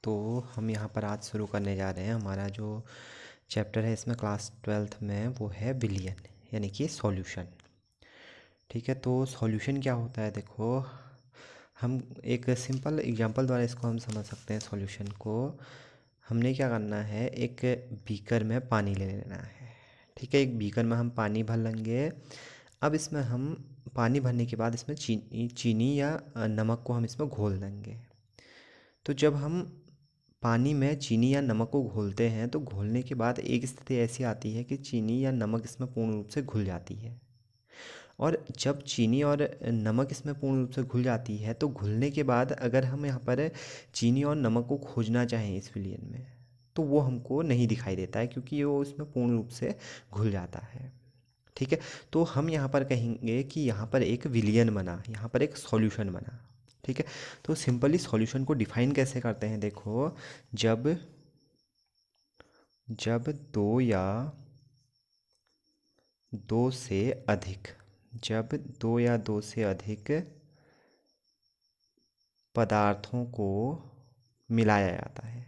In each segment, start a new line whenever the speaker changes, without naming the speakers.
तो हम यहाँ पर आज शुरू करने जा रहे हैं हमारा जो चैप्टर है इसमें क्लास 12th में, वो है विलियन यानी कि सॉल्यूशन। ठीक है, तो सॉल्यूशन क्या होता है, देखो हम एक सिंपल एग्जांपल द्वारा इसको हम समझ सकते हैं। सॉल्यूशन को हमने क्या करना है, एक बीकर में पानी ले लेना है। ठीक है, एक बीकर में हम पानी भर लेंगे। अब इसमें हम पानी भरने के बाद इसमें चीनी या नमक को हम इसमें घोल देंगे। तो जब हम पानी में चीनी या नमक को घोलते हैं तो घोलने के बाद एक स्थिति ऐसी आती है कि चीनी या नमक इसमें पूर्ण रूप से घुल जाती है। और जब चीनी और नमक इसमें पूर्ण रूप से घुल जाती है तो घुलने के बाद अगर हम यहाँ पर चीनी और नमक को खोजना चाहें इस विलयन में, तो वो हमको नहीं दिखाई देता है क्योंकि वो इसमें पूर्ण रूप से घुल जाता है। ठीक है, तो हम यहाँ पर कहेंगे कि यहाँ पर एक विलयन बना, यहाँ पर एक सॉल्यूशन बना। ठीक है, तो सिंपली सॉल्यूशन को डिफाइन कैसे करते हैं, देखो जब जब दो या दो से अधिक जब दो या दो से अधिक पदार्थों को मिलाया जाता है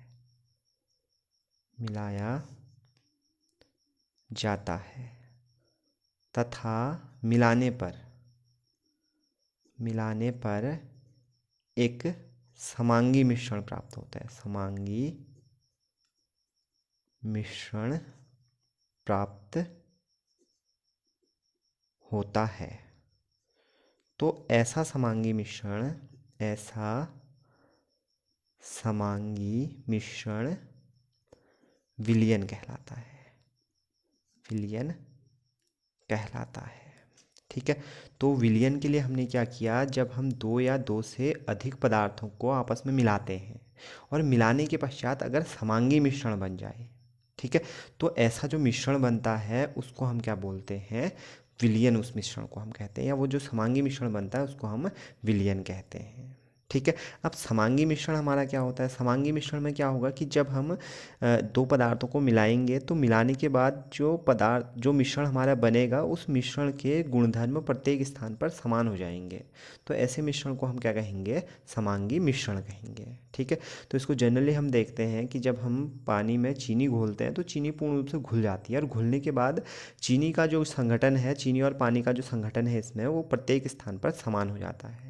मिलाया जाता है तथा मिलाने पर एक समांगी मिश्रण प्राप्त होता है। समांगी मिश्रण प्राप्त होता है। तो ऐसा समांगी मिश्रण विलयन कहलाता है। विलयन कहलाता है। ठीक है, तो विलयन के लिए हमने क्या किया, जब हम दो या दो से अधिक पदार्थों को आपस में मिलाते हैं और मिलाने के पश्चात अगर समांगी मिश्रण बन जाए, ठीक है, तो ऐसा जो मिश्रण बनता है उसको हम क्या बोलते हैं, विलयन। उस मिश्रण को हम कहते हैं, या वो जो समांगी मिश्रण बनता है उसको हम विलयन कहते हैं। ठीक है, अब समांगी मिश्रण हमारा क्या होता है, समांगी मिश्रण में क्या होगा कि जब हम दो पदार्थों को मिलाएंगे तो मिलाने के बाद जो मिश्रण हमारा बनेगा उस मिश्रण के गुणधर्म प्रत्येक स्थान पर समान हो जाएंगे। तो ऐसे मिश्रण को हम क्या कहेंगे, समांगी मिश्रण कहेंगे। ठीक है, तो इसको जनरली हम देखते हैं कि जब हम पानी में चीनी घोलते हैं तो चीनी पूर्ण रूप से घुल जाती है और घुलने के बाद चीनी का जो संगठन है, चीनी और पानी का जो संगठन है इसमें, वो प्रत्येक स्थान पर समान हो जाता है।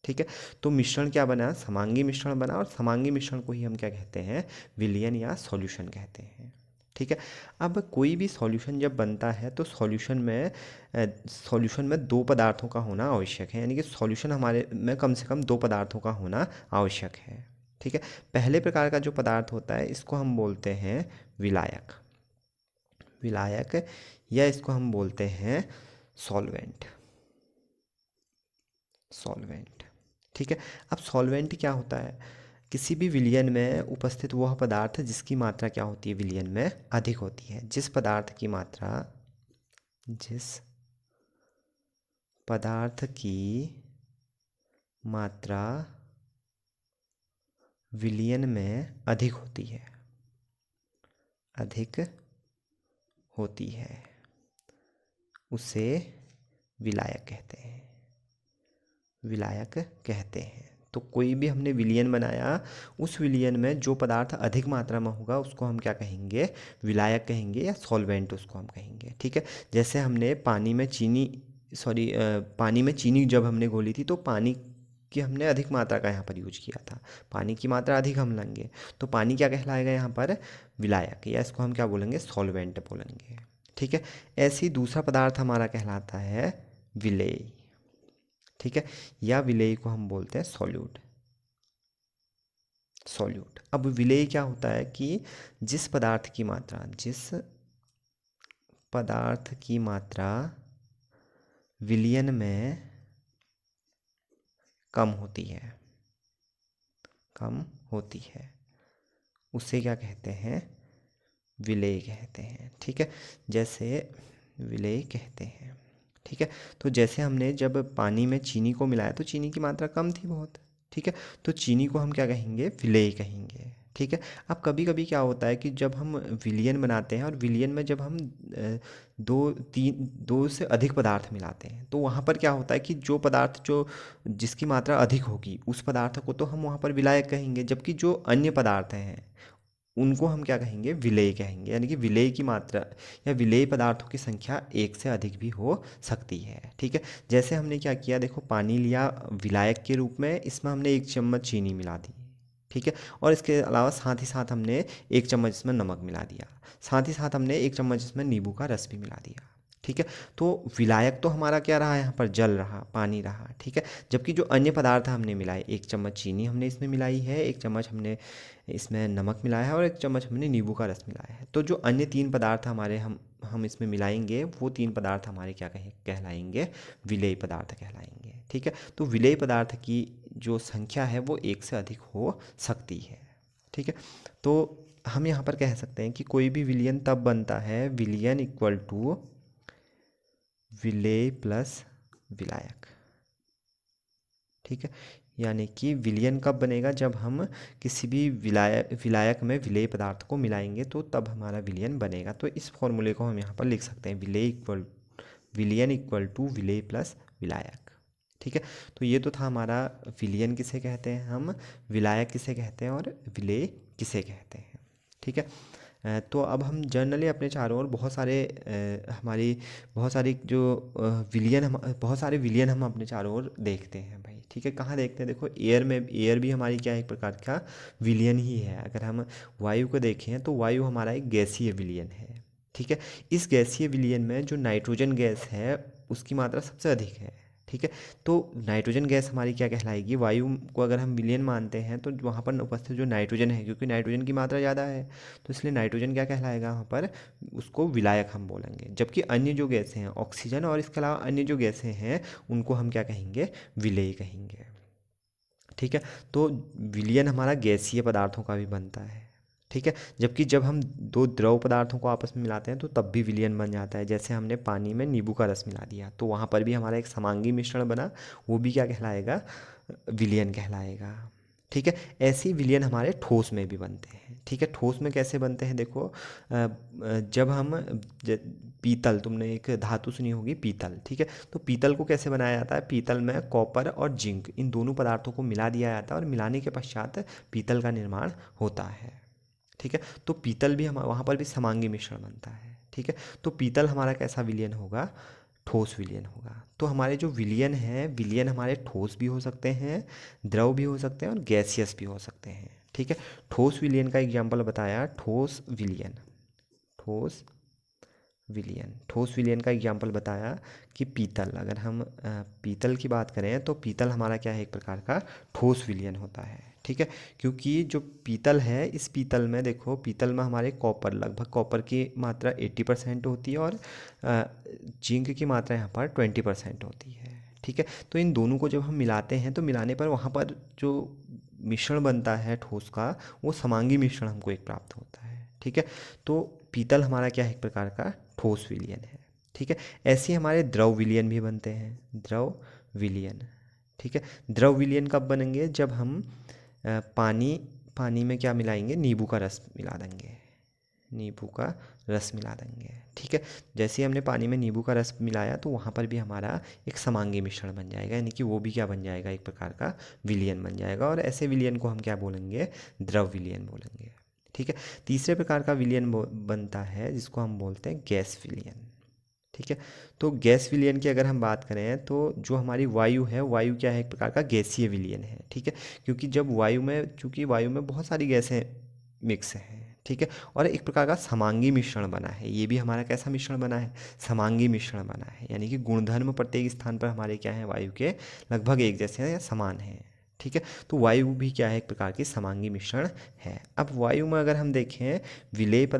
ठीक है, तो मिश्रण क्या बना, समांगी मिश्रण बना, और समांगी मिश्रण को ही हम क्या कहते हैं, विलयन या सॉल्यूशन कहते हैं। ठीक है, अब कोई भी सॉल्यूशन जब बनता है तो सॉल्यूशन में दो पदार्थों का होना आवश्यक है, यानी कि सॉल्यूशन हमारे में कम से कम दो पदार्थों का होना आवश्यक है। ठीक है, पहले प्रकार का जो पदार्थ होता है इसको हम बोलते हैं विलायक। विलायक, या इसको हम बोलते हैं सॉल्वेंट। सॉल्वेंट। ठीक है, अब सॉल्वेंट क्या होता है, किसी भी विलयन में उपस्थित वह पदार्थ जिसकी मात्रा क्या होती है, विलयन में अधिक होती है। जिस पदार्थ की मात्रा विलयन में अधिक होती है उसे विलायक कहते हैं। तो कोई भी हमने विलयन बनाया, उस विलयन में जो पदार्थ अधिक मात्रा में होगा उसको हम क्या कहेंगे, विलायक कहेंगे, या सॉल्वेंट उसको हम कहेंगे। ठीक है, जैसे हमने पानी में चीनी जब हमने घोली थी तो पानी की हमने अधिक मात्रा का यहाँ पर यूज किया था, पानी की मात्रा अधिक हम लेंगे तो पानी क्या कहलाएगा यहाँ पर, विलायक, या इसको हम क्या बोलेंगे, सॉल्वेंट बोलेंगे। ठीक है, ऐसे ही दूसरा पदार्थ हमारा कहलाता है विलेय। ठीक है, या विलेय को हम बोलते हैं सॉल्यूट। अब विलेय क्या होता है कि जिस पदार्थ की मात्रा विलयन में कम होती है उसे क्या कहते हैं, विलेय कहते हैं। ठीक है, जैसे विलेय कहते हैं। ठीक है, तो जैसे हमने जब पानी में चीनी को मिलाया तो चीनी की मात्रा कम थी बहुत। ठीक है, तो चीनी को हम क्या कहेंगे, विलेय कहेंगे। ठीक है। अब कभी कभी क्या होता है कि जब हम विलयन बनाते हैं और विलयन में जब हम दो से अधिक पदार्थ मिलाते हैं तो वहाँ पर क्या होता है कि जो पदार्थ जो जिसकी मात्रा अधिक होगी उस पदार्थ को तो हम वहाँ पर विलायक कहेंगे, जबकि जो अन्य पदार्थ हैं उनको हम क्या कहेंगे, विलेय कहेंगे। यानी कि विलेय की मात्रा या विलेय पदार्थों की संख्या एक से अधिक भी हो सकती है। ठीक है। जैसे हमने क्या किया, देखो पानी लिया विलायक के रूप में, इसमें हमने 1 चम्मच चीनी मिला दी। ठीक है। और इसके अलावा साथ ही साथ हमने 1 चम्मच इसमें नमक मिला दिया, साथ ही साथ हमने 1 चम्मच इसमें नींबू का रस भी मिला दिया। ठीक है। तो विलायक तो हमारा क्या रहा, यहाँ पर जल रहा, पानी रहा। ठीक है। जबकि जो अन्य पदार्थ हमने मिलाए, 1 चम्मच चीनी हमने इसमें मिलाई है, 1 चम्मच हमने इसमें नमक मिलाया है और 1 चम्मच हमने नींबू का रस मिलाया है। तो जो अन्य 3 पदार्थ हमारे हम इसमें मिलाएंगे वो 3 पदार्थ हमारे क्या कहलाएंगे, विलेय पदार्थ कहलाएंगे। ठीक है। तो विलेय पदार्थ की जो संख्या है वो एक से अधिक हो सकती है। ठीक है। तो हम यहाँ पर कह सकते हैं कि कोई भी विलयन तब बनता है, विलयन इक्वल टू विलेय प्लस विलायक। ठीक है। यानी कि विलयन कब बनेगा, जब हम किसी भी विलायक में विलेय पदार्थ को मिलाएंगे तो तब हमारा विलयन बनेगा। तो इस फॉर्मूले को हम यहाँ पर लिख सकते हैं, विलयन इक्वल टू विलेय प्लस विलायक। ठीक है। तो ये तो था हमारा विलयन किसे कहते हैं हम, विलायक किसे कहते हैं और विलेय किसे कहते हैं। ठीक है। तो अब हम जनरली अपने चारों ओर हमारी बहुत सारी जो बहुत सारे विलयन हम अपने चारों ओर देखते हैं भाई। ठीक है। कहाँ देखते हैं, देखो एयर भी हमारी क्या है, एक प्रकार का विलयन ही है। अगर हम वायु को देखें तो वायु हमारा एक गैसीय विलयन है। ठीक है। इस गैसीय विलयन में जो नाइट्रोजन गैस है उसकी मात्रा सबसे अधिक है। ठीक है। तो नाइट्रोजन गैस हमारी क्या कहलाएगी, वायु को अगर हम विलयन मानते हैं तो वहाँ पर उपस्थित जो नाइट्रोजन है, क्योंकि नाइट्रोजन की मात्रा ज़्यादा है तो इसलिए नाइट्रोजन क्या कहलाएगा वहाँ पर, उसको विलायक हम बोलेंगे। जबकि अन्य जो गैसें हैं, ऑक्सीजन और इसके अलावा अन्य जो गैसें हैं उनको हम क्या कहेंगे, विलेय कहेंगे। ठीक है। तो विलयन हमारा गैसीय पदार्थों का भी बनता है। ठीक है। जबकि जब हम दो द्रव पदार्थों को आपस में मिलाते हैं तो तब भी विलयन बन जाता है। जैसे हमने पानी में नींबू का रस मिला दिया तो वहाँ पर भी हमारा एक समांगी मिश्रण बना, वो भी क्या कहलाएगा, विलयन कहलाएगा। ठीक है। ऐसे ही विलयन हमारे ठोस में भी बनते हैं। ठीक है। ठोस में कैसे बनते हैं, देखो जब हम पीतल, तुमने एक धातु सुनी होगी पीतल। ठीक है। तो पीतल को कैसे बनाया जाता है, पीतल में कॉपर और जिंक इन दोनों पदार्थों को मिला दिया जाता है और मिलाने के पश्चात पीतल का निर्माण होता है। ठीक है। तो पीतल भी हम वहाँ पर भी समांगी मिश्रण बनता है। ठीक है। तो पीतल हमारा कैसा विलयन होगा, ठोस विलयन होगा। तो हमारे जो विलयन हैं, विलयन हमारे ठोस भी हो सकते हैं, द्रव भी हो सकते हैं और गैसियस भी हो सकते हैं। ठीक है। ठोस विलयन का एग्जाम्पल बताया, ठोस विलयन का एग्जाम्पल बताया कि पीतल, अगर हम पीतल की बात करें तो पीतल हमारा क्या है, एक प्रकार का ठोस विलयन होता है। ठीक है। क्योंकि जो पीतल है, इस पीतल में देखो, पीतल में हमारे लगभग कॉपर की मात्रा 80% होती है और जिंक की मात्रा यहाँ पर 20% होती है। ठीक है। तो इन दोनों को जब हम मिलाते हैं तो मिलाने पर वहाँ पर जो मिश्रण बनता है ठोस का, वो समांगी मिश्रण हमको एक प्राप्त होता है। ठीक है। तो पीतल हमारा क्या है, एक प्रकार का ठोस विलयन है। ठीक है। ऐसे ही हमारे द्रव विलयन भी बनते हैं, द्रव विलयन। ठीक है। द्रव विलयन कब बनेंगे, जब हम पानी में क्या मिलाएंगे, नींबू का रस मिला देंगे, ठीक है। जैसे ही हमने पानी में नींबू का रस मिलाया तो वहाँ पर भी हमारा एक समांगी मिश्रण बन जाएगा, यानी कि वो भी क्या बन जाएगा, एक प्रकार का विलयन बन जाएगा। और ऐसे विलयन को हम क्या बोलेंगे, द्रव विलयन बोलेंगे। ठीक है। तीसरे प्रकार का विलयन बनता है जिसको हम बोलते हैं गैस विलयन। ठीक है। तो गैस विलयन की अगर हम बात करें तो जो हमारी वायु है, वायु क्या है, एक प्रकार का गैसीय विलयन है। ठीक है। क्योंकि जब चूंकि वायु में बहुत सारी गैसें मिक्स हैं। ठीक है। और एक प्रकार का समांगी मिश्रण बना है, ये भी हमारा कैसा मिश्रण बना है, समांगी मिश्रण बना है। यानी कि गुणधर्म प्रत्येक स्थान पर हमारे क्या है, वायु के लगभग एक जैसे हैं या समान हैं। ठीक है। तो वायु भी क्या है, एक प्रकार की समांगी मिश्रण है। अब वायु में अगर हम देखें, विलायक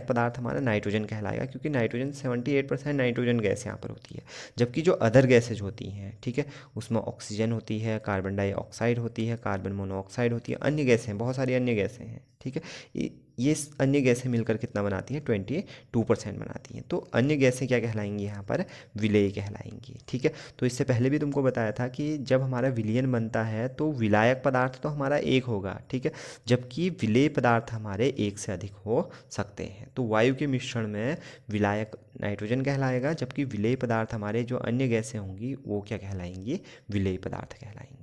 पदार्थ हमारा नाइट्रोजन कहलाएगा, क्योंकि नाइट्रोजन 78% नाइट्रोजन गैस यहाँ पर होती है। जबकि जो अदर गैसेज होती हैं, ठीक है, उसमें ऑक्सीजन होती है, कार्बन डाइऑक्साइड होती है, कार्बन मोनोऑक्साइड होती है, अन्य गैसें, बहुत सारी अन्य गैसें हैं। ठीक है। ये अन्य गैसें मिलकर कितना बनाती हैं, 22% बनाती हैं। तो अन्य गैसें क्या कहलाएंगी यहाँ पर, विलेय कहलाएंगी। ठीक है। तो इससे पहले भी तुमको बताया था कि जब हमारा विलयन बनता है तो विलायक पदार्थ तो हमारा एक होगा, ठीक है, जबकि विलेय पदार्थ हमारे एक से अधिक हो सकते हैं। तो वायु के मिश्रण में विलायक नाइट्रोजन कहलाएगा, जबकि विलेय पदार्थ हमारे जो अन्य गैसें होंगी वो क्या कहलाएंगी, विलेय पदार्थ कहलाएंगी।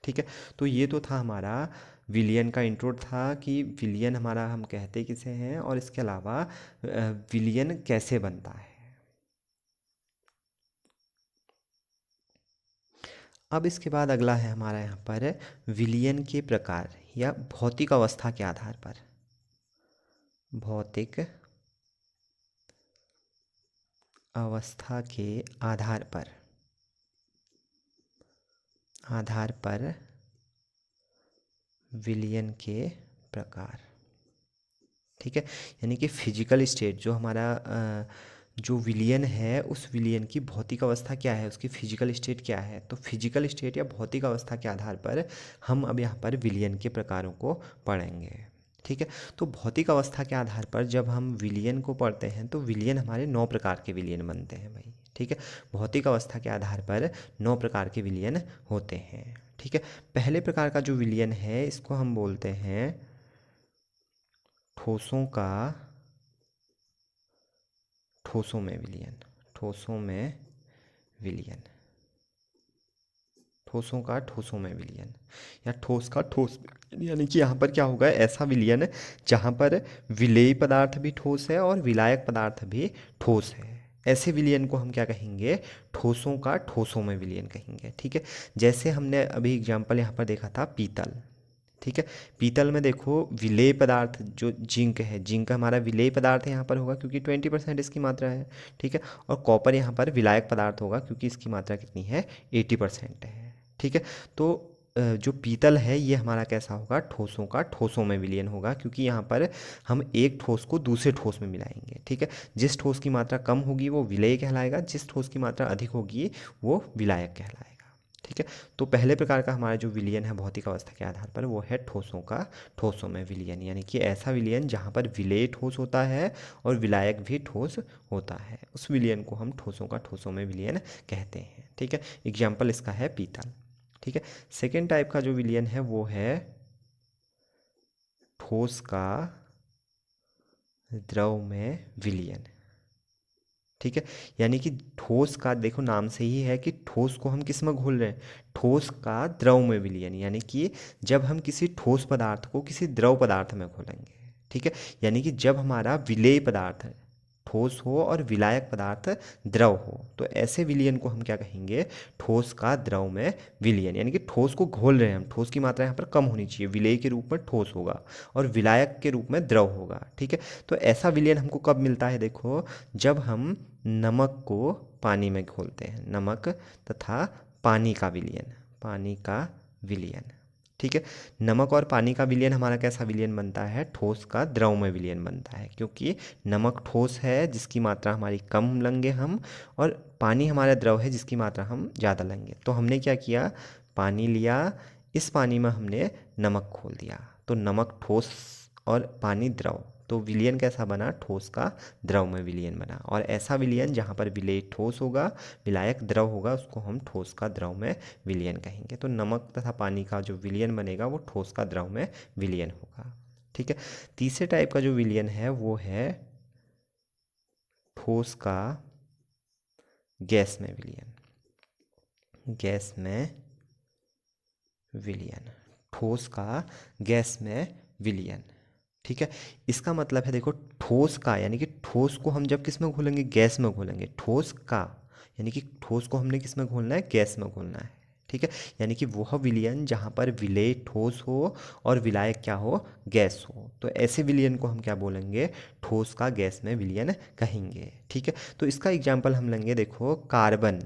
ठीक है। तो ये तो था हमारा विलियन का इंट्रो था कि विलियन हमारा हम कहते किसे हैं और इसके अलावा विलियन कैसे बनता है। अब इसके बाद अगला है हमारा यहाँ पर विलियन के प्रकार या भौतिक अवस्था के आधार पर, भौतिक अवस्था के आधार पर विलियन के प्रकार। ठीक है। यानी कि फिजिकल स्टेट जो हमारा जो विलियन है उस विलियन की भौतिक अवस्था क्या है, उसकी फिजिकल स्टेट क्या है। तो फिजिकल स्टेट या भौतिक अवस्था के आधार पर हम अब यहाँ पर विलियन के प्रकारों को पढ़ेंगे। ठीक है। तो भौतिक अवस्था के आधार पर जब हम विलियन को पढ़ते हैं तो विलियन हमारे 9 प्रकार के विलियन बनते हैं भाई। ठीक है। भौतिक अवस्था के आधार पर 9 प्रकार के विलियन होते हैं। ठीक है। पहले प्रकार का जो विलियन है इसको हम बोलते हैं ठोसों में विलियन, ठोसों में विलियन या ठोस का ठोस, यानी कि यहाँ पर क्या होगा, ऐसा विलियन जहाँ पर विलेय पदार्थ भी ठोस है और विलायक पदार्थ भी ठोस है, ऐसे विलियन को हम क्या कहेंगे, ठोसों का ठोसों में विलियन कहेंगे। ठीक है। जैसे हमने अभी एग्जाम्पल यहाँ पर देखा था पीतल। ठीक है। पीतल में देखो विलेय पदार्थ जो जिंक है, जिंक हमारा विलेय पदार्थ यहाँ पर होगा क्योंकि 20% इसकी मात्रा है। ठीक है। और कॉपर यहाँ पर विलायक पदार्थ होगा क्योंकि इसकी मात्रा कितनी है, 80% है। ठीक है। तो जो पीतल है ये हमारा कैसा होगा, ठोसों का ठोसों में विलयन होगा क्योंकि यहाँ पर हम एक ठोस को दूसरे ठोस में मिलाएंगे। ठीक है। जिस ठोस की मात्रा कम होगी वो विलेय कहलाएगा, जिस ठोस की मात्रा अधिक होगी वो विलायक कहलाएगा। ठीक है। तो पहले प्रकार का हमारा जो विलयन है भौतिक अवस्था के आधार पर वो है ठोसों का ठोसों में विलयन, यानी कि ऐसा विलयन जहाँ पर विलेय ठोस होता है और विलायक भी ठोस होता है, उस विलयन को हम ठोसों का ठोसों में विलयन कहते हैं। ठीक है। एग्जाम्पल इसका है पीतल। ठीक है। सेकेंड टाइप का जो विलयन है वो है ठोस का द्रव में विलयन। ठीक है। यानी कि ठोस का, देखो नाम से ही है कि ठोस को हम किस में घोल रहे हैं, ठोस का द्रव में विलयन, यानी कि जब हम किसी ठोस पदार्थ को किसी द्रव पदार्थ में घोलेंगे। ठीक है। यानी कि जब हमारा विलेय पदार्थ ठोस हो और विलायक पदार्थ द्रव हो तो ऐसे विलयन को हम क्या कहेंगे, ठोस का द्रव में विलयन। यानी कि ठोस को घोल रहे हैं हम, ठोस की मात्रा यहाँ पर कम होनी चाहिए, विलेय के रूप में ठोस होगा और विलायक के रूप में द्रव होगा। ठीक है। तो ऐसा विलयन हमको कब मिलता है, देखो जब हम नमक को पानी में घोलते हैं, नमक तथा पानी का विलयन, पानी का विलयन। ठीक है। नमक और पानी का विलयन हमारा कैसा विलयन बनता है, ठोस का द्रव में विलयन बनता है क्योंकि नमक ठोस है जिसकी मात्रा हमारी कम लेंगे हम, और पानी हमारा द्रव है जिसकी मात्रा हम ज़्यादा लेंगे। तो हमने क्या किया, पानी लिया, इस पानी में हमने नमक घोल दिया, तो नमक ठोस और पानी द्रव, तो विलयन कैसा बना, ठोस का द्रव में विलयन बना। और ऐसा विलयन जहाँ पर विलेय ठोस होगा विलायक द्रव होगा उसको हम ठोस का द्रव में विलयन कहेंगे। तो नमक तथा पानी का जो विलयन बनेगा वो ठोस का द्रव में विलयन होगा। ठीक है। तीसरे टाइप का जो विलयन है वो है ठोस का गैस में विलयन, गैस में विलयन, ठोस का गैस में विलयन। ठीक है। इसका मतलब है देखो ठोस का, यानी कि ठोस को हम जब किस में घोलेंगे, गैस में घोलेंगे, ठोस का यानी कि ठोस को हमने किस में घोलना है, गैस में घोलना है। ठीक है। यानी कि वह विलयन जहाँ पर विलेय ठोस हो और विलायक क्या हो, गैस हो, तो ऐसे विलयन को हम क्या बोलेंगे, ठोस का गैस में विलयन कहेंगे। ठीक है। तो इसका एग्जाम्पल हम लेंगे, देखो कार्बन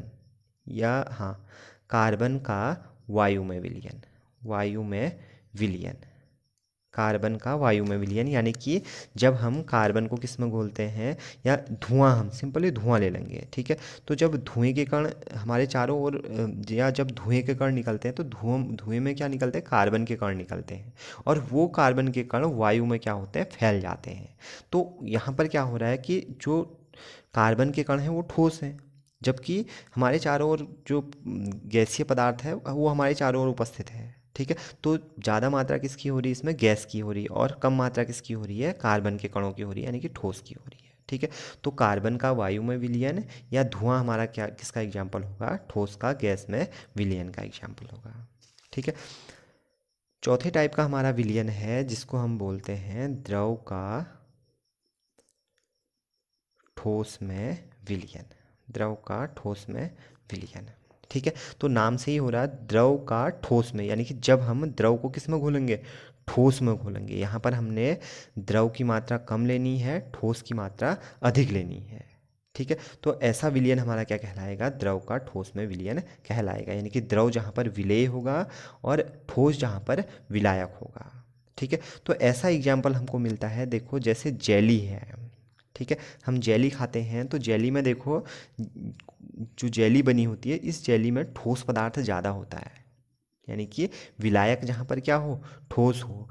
या हाँ कार्बन का वायु में विलयन, वायु में विलयन। कार्बन का वायु में विलयन, यानी कि जब हम कार्बन को किस में घोलते हैं, या धुआं, हम सिंपली धुआं ले लेंगे, ठीक है। तो जब धुएं के कण हमारे चारों ओर, या जब धुएं के कण निकलते हैं तो धुएं में क्या निकलते हैं, कार्बन के कण निकलते हैं, और वो कार्बन के कण वायु में क्या होते हैं, फैल जाते हैं। तो यहाँ पर क्या हो रहा है कि जो कार्बन के कण हैं वो ठोस हैं, जबकि हमारे चारों ओर जो गैसीय पदार्थ है वो हमारे चारों ओर उपस्थित है, ठीक है। तो ज़्यादा मात्रा किसकी हो रही है इसमें, गैस की हो रही है, और कम मात्रा किसकी हो रही है, कार्बन के कणों की हो रही है, यानी कि ठोस की हो रही है, ठीक है। तो कार्बन का वायु में विलयन या धुआं हमारा क्या किसका एग्जाम्पल होगा, ठोस का गैस में विलयन का एग्जाम्पल होगा, ठीक है। चौथे टाइप का हमारा विलयन है जिसको हम बोलते हैं द्रव का ठोस में विलयन, द्रव का ठोस में विलयन, ठीक है। तो नाम से ही हो रहा है द्रव का ठोस में, यानी कि जब हम द्रव को किस में घोलेंगे, ठोस में घोलेंगे। यहाँ पर हमने द्रव की मात्रा कम लेनी है, ठोस की मात्रा अधिक लेनी है, ठीक है। तो ऐसा विलयन हमारा क्या कहलाएगा, द्रव का ठोस में विलयन कहलाएगा, यानी कि द्रव जहाँ पर विलेय होगा और ठोस जहाँ पर विलायक होगा, ठीक है। तो ऐसा एग्जाम्पल हमको मिलता है, देखो जैसे जेली है, ठीक है। हम जेली खाते हैं तो जेली में देखो, जो जेली बनी होती है इस जेली में ठोस पदार्थ ज़्यादा होता है, यानी कि विलायक जहाँ पर क्या हो, ठोस हो,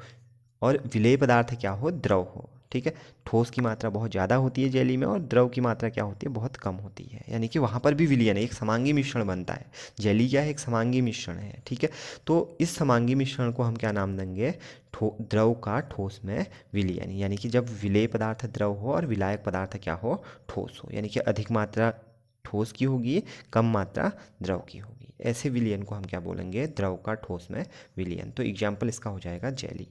और विलेय पदार्थ क्या हो, द्रव हो, ठीक है। ठोस की मात्रा बहुत ज़्यादा होती है जेली में, और द्रव की मात्रा क्या होती है, बहुत कम होती है, यानी कि वहाँ पर भी विलयन है, एक समांगी मिश्रण बनता है। जेली क्या है, एक समांगी मिश्रण है, ठीक है। तो इस समांगी मिश्रण को हम क्या नाम देंगे, द्रव का ठोस में विलयन, यानी कि जब विलेय पदार्थ द्रव हो और विलायक पदार्थ क्या हो, ठोस हो, यानी कि अधिक मात्रा ठोस की होगी, कम मात्रा द्रव की होगी। ऐसे विलयन को हम क्या बोलेंगे, द्रव का ठोस में विलयन। तो एग्जाम्पल इसका हो जाएगा जेली।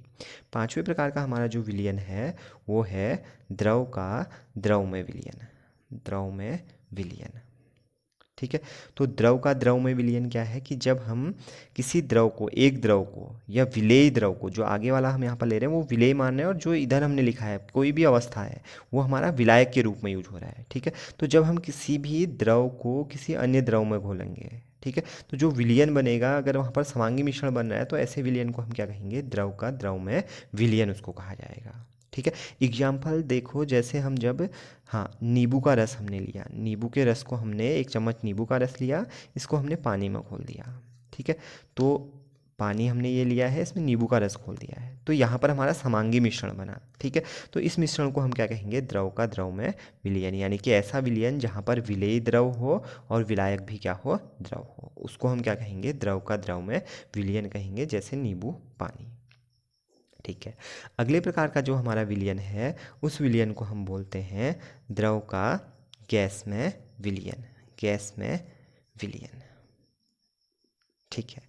पांचवें प्रकार का हमारा जो विलयन है वो है द्रव का द्रव में विलयन, द्रव में विलयन, ठीक है। तो द्रव का द्रव में विलयन क्या है कि जब हम किसी द्रव को, एक द्रव को या विलेय द्रव को, जो आगे वाला हम यहाँ पर ले रहे हैं वो विलेय मान रहे हैं, और जो इधर हमने लिखा है कोई भी अवस्था है वो हमारा विलायक के रूप में यूज हो रहा है, ठीक है। तो जब हम किसी भी द्रव को किसी अन्य द्रव में घोलेंगे, ठीक है, तो जो विलयन बनेगा, अगर वहाँ पर समांगी मिश्रण बन रहा है तो ऐसे विलयन को हम क्या कहेंगे, द्रव का द्रव में विलयन उसको कहा जाएगा, ठीक है। एग्जाम्पल देखो, जैसे हम जब, हाँ, नींबू का रस हमने लिया, नींबू के रस को हमने, एक चम्मच नींबू का रस लिया, इसको हमने पानी में घोल दिया, ठीक है। तो पानी हमने ये लिया है, इसमें नींबू का रस घोल दिया है, तो यहाँ पर हमारा समांगी मिश्रण बना, ठीक है। तो इस मिश्रण को हम क्या कहेंगे, द्रव का द्रव में विलयन, यानी कि ऐसा विलयन जहाँ पर विलेय द्रव हो और विलायक भी क्या हो, द्रव हो, उसको हम क्या कहेंगे, द्रव का द्रव में विलयन कहेंगे, जैसे नींबू पानी, ठीक है। अगले प्रकार का जो हमारा विलयन है उस विलयन को हम बोलते हैं द्रव का गैस में विलयन, गैस में विलयन, ठीक है।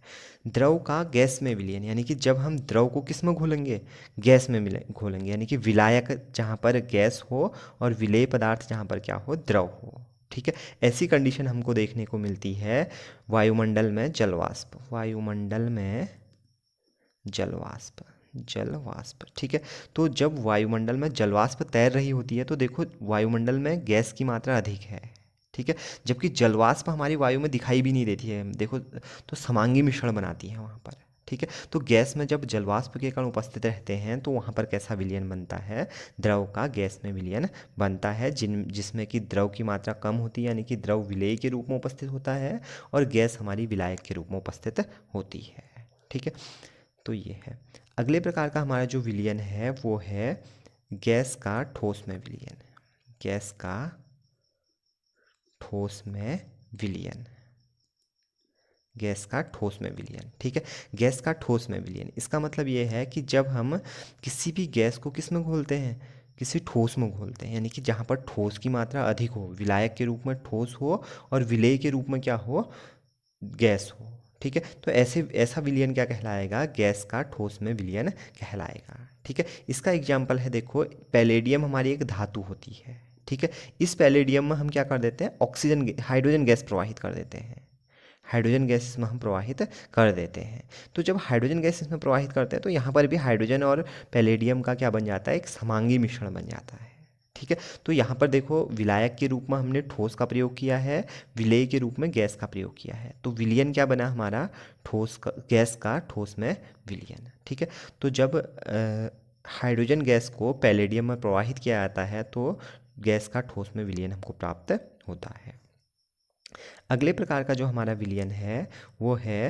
द्रव का गैस में विलयन, यानी कि जब हम द्रव को किस में घोलेंगे, गैस में घोलेंगे, यानी कि विलायक जहाँ पर गैस हो और विलेय पदार्थ जहाँ पर क्या हो, द्रव हो, ठीक है। ऐसी कंडीशन हमको देखने को मिलती है वायुमंडल में जलवाष्प, वायुमंडल में जलवाष्प, जलवाष्प, ठीक है। तो जब वायुमंडल में जलवाष्प तैर रही होती है तो देखो वायुमंडल में गैस की मात्रा अधिक है, ठीक है, जबकि जलवाष्प हमारी वायु में दिखाई भी नहीं देती है, देखो, तो समांगी मिश्रण बनाती है वहाँ पर, ठीक है। तो गैस में जब जलवाष्प के कण उपस्थित रहते हैं तो वहाँ पर कैसा विलयन बनता है, द्रव का गैस में विलयन बनता है, जिसमें कि द्रव की मात्रा कम होती है, यानी कि द्रव विलेय के रूप में उपस्थित होता है और गैस हमारी विलायक के रूप में उपस्थित होती है, ठीक है। तो ये है। अगले प्रकार का हमारा जो विलयन है वो है गैस का ठोस में विलयन, गैस का ठोस में विलयन, गैस का ठोस में विलयन, ठीक है। गैस का ठोस में विलयन, इसका मतलब ये है कि जब हम किसी भी गैस को किस में घोलते हैं, किसी ठोस में घोलते हैं, यानी कि जहाँ पर ठोस की मात्रा अधिक हो, विलायक के रूप में ठोस हो और विलेय के रूप में क्या हो, गैस हो, ठीक है। तो ऐसा विलयन क्या कहलाएगा, गैस का ठोस में विलयन कहलाएगा, ठीक है। इसका एग्जाम्पल है, देखो पैलेडियम हमारी एक धातु होती है, ठीक है। इस पैलेडियम में हम क्या कर देते हैं, ऑक्सीजन, हाइड्रोजन गैस प्रवाहित कर देते हैं, हाइड्रोजन गैस इसमें हम प्रवाहित कर देते हैं। तो जब हाइड्रोजन गैस इसमें प्रवाहित करते हैं तो यहाँ पर भी हाइड्रोजन और पैलेडियम का क्या बन जाता है, एक समांगी मिश्रण बन जाता है, ठीक है। तो यहाँ पर देखो विलायक के रूप में हमने ठोस का प्रयोग किया है, विलेय के रूप में गैस का प्रयोग किया है। तो विलयन क्या बना हमारा, ठोस का गैस का ठोस में विलयन। ठीक है। तो जब हाइड्रोजन गैस को पैलेडियम में प्रवाहित किया जाता है तो गैस का ठोस में विलयन हमको प्राप्त होता है। अगले प्रकार का जो हमारा विलयन है वो है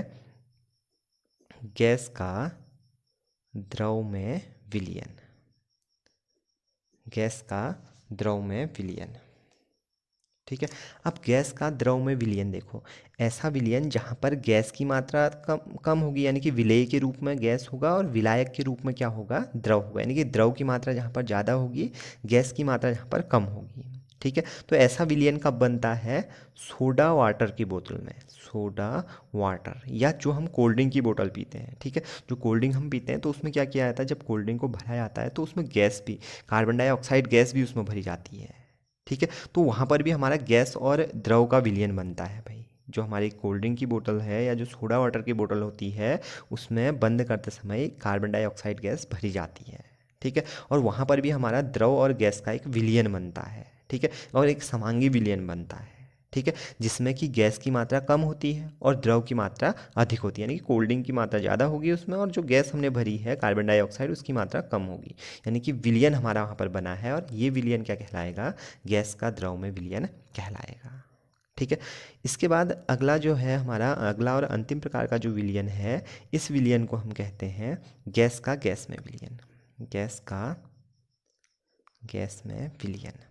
गैस का द्रव में विलयन। गैस का द्रव में विलयन। ठीक है। अब गैस का द्रव में विलयन देखो, ऐसा विलयन जहाँ पर गैस की मात्रा कम होगी, यानी कि विलेय के रूप में गैस होगा और विलायक के रूप में क्या होगा, द्रव होगा। यानी कि द्रव की मात्रा जहाँ पर ज़्यादा होगी, गैस की मात्रा जहाँ पर कम होगी। ठीक है। तो ऐसा विलयन कब बनता है, सोडा वाटर की बोतल में। सोडा वाटर, या जो हम कोल्ड ड्रिंक की बोतल पीते हैं। ठीक है। जो कोल्ड ड्रिंक हम पीते हैं तो उसमें क्या किया जाता है, जब कोल्ड ड्रिंक को भरा जाता है तो उसमें गैस भी, कार्बन डाइऑक्साइड गैस भी उसमें भरी जाती है। ठीक है। तो वहाँ पर भी हमारा गैस और द्रव का विलयन बनता है भाई। जो हमारी कोल्ड ड्रिंक की बोतल है या जो सोडा वाटर की बोतल होती है उसमें बंद करते समय कार्बन डाइऑक्साइड गैस भरी जाती है। ठीक है। और वहाँ पर भी हमारा द्रव और गैस का एक विलयन बनता है। ठीक है। और एक समांगी विलयन बनता है। ठीक है। जिसमें कि गैस की मात्रा कम होती है और द्रव की मात्रा अधिक होती है। यानी कि कोल्ड ड्रिंक की मात्रा ज़्यादा होगी उसमें और जो गैस हमने भरी है कार्बन डाइऑक्साइड उसकी मात्रा कम होगी। यानी कि विलयन हमारा वहाँ पर बना है और ये विलयन क्या कहलाएगा, गैस का द्रव में विलयन कहलाएगा। ठीक है। इसके बाद अगला जो है हमारा, अगला और अंतिम प्रकार का जो विलयन है, इस विलयन को हम कहते हैं गैस का गैस में विलयन। गैस का गैस में विलयन।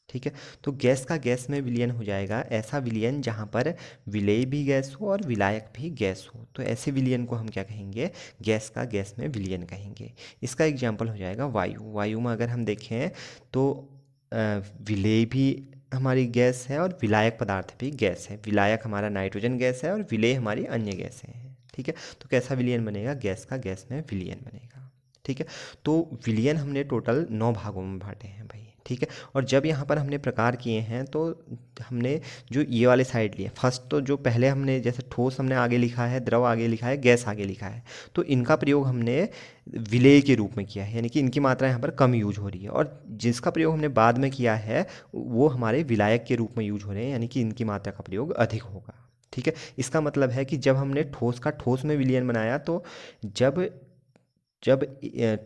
ठीक है। तो गैस का गैस में विलयन हो जाएगा ऐसा विलयन जहाँ पर विलेय भी गैस हो और विलायक भी गैस हो। तो ऐसे विलयन को हम क्या कहेंगे, गैस का गैस में विलयन कहेंगे। इसका एग्जाम्पल हो जाएगा वायु। वायु में अगर हम देखें तो विलेय भी हमारी गैस है और विलायक पदार्थ भी गैस है। विलायक हमारा नाइट्रोजन गैस है और विलेय हमारी अन्य गैसें हैं। ठीक है। तो कैसा विलयन बनेगा, गैस का गैस में विलयन बनेगा। ठीक है। तो विलयन हमने टोटल 9 भागों में बांटे हैं भाई। ठीक है। और जब यहाँ पर हमने प्रकार किए हैं तो हमने जो ये वाले साइड लिए, फर्स्ट तो जो पहले हमने जैसे ठोस हमने आगे लिखा है, द्रव आगे लिखा है, गैस आगे लिखा है, तो इनका प्रयोग हमने विलेय के रूप में किया है। यानी कि इनकी मात्रा यहाँ पर कम यूज हो रही है। और जिसका प्रयोग हमने बाद में किया है वो हमारे विलायक के रूप में यूज हो रहे हैं, यानी कि इनकी मात्रा का प्रयोग अधिक होगा। ठीक है। इसका मतलब है कि जब हमने ठोस का ठोस में विलयन बनाया तो जब जब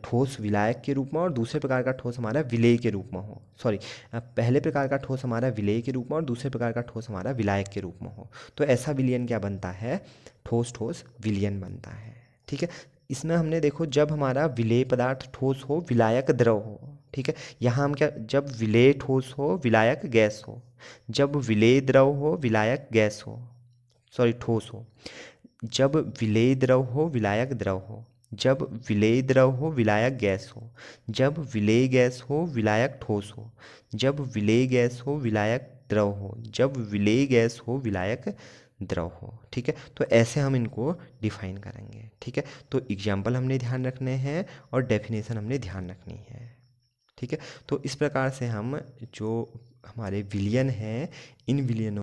ठोस विलायक के रूप में और दूसरे प्रकार का ठोस हमारा विलेय के रूप में हो, सॉरी, पहले प्रकार का ठोस हमारा विलेय के रूप में और दूसरे प्रकार का ठोस हमारा विलायक के रूप में हो, तो ऐसा विलयन क्या बनता है, ठोस ठोस विलयन बनता है। ठीक है। इसमें हमने देखो जब हमारा विलेय पदार्थ ठोस हो, विलायक द्रव हो। ठीक है। यहाँ हम क्या, जब विलेय ठोस हो, विलायक गैस हो, जब विलेय द्रव हो, विलायक गैस हो, सॉरी ठोस हो, जब विलेय द्रव हो, विलायक द्रव हो, जब विलेय द्रव हो, विलायक गैस हो, जब विलेय गैस हो, विलायक ठोस हो, जब विलेय गैस हो, विलायक द्रव हो, जब विलेय गैस हो, विलायक द्रव हो। ठीक है। तो ऐसे हम इनको डिफाइन करेंगे। ठीक है। तो एग्जाम्पल हमने ध्यान रखने हैं और डेफिनेशन हमने ध्यान रखनी है। ठीक है। तो इस प्रकार से हम जो हमारे विलयन हैं, इन विलयनों